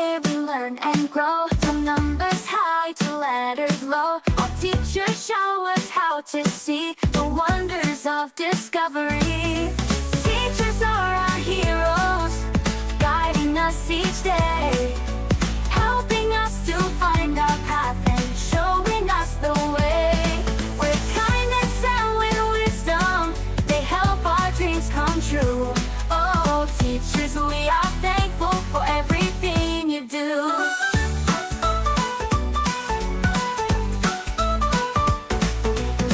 day we learn and grow, from numbers high to letters low. Our teachers show us how to see the wonders of discovery. Teachers are our heroes, guiding us each day, helping us to find our path and showing us the way. With kindness and with wisdom, they help our dreams come true. Oh, teachers, we are thankful for everything you do.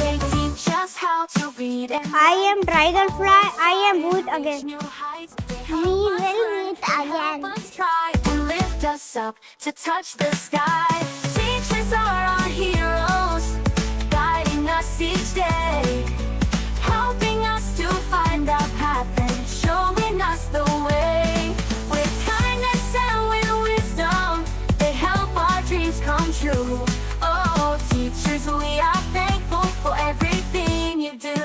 They teach us how to read and I am Dragonfly. I am Booth again. new heights. We will meet again. Let's try and lift us up to touch the sky. Teachers are our heroes, guiding us each day, helping us to find our path and showing us the way. With kindness and with wisdom, they help our dreams come true. Oh, teachers, we are thankful for everything you do.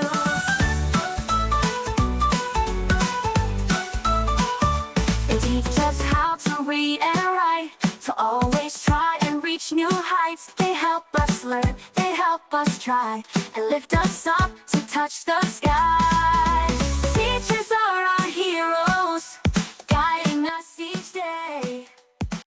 They teach us how to read and write, to always try and reach new heights. They help us learn, they help us try, and lift us up to touch the sky.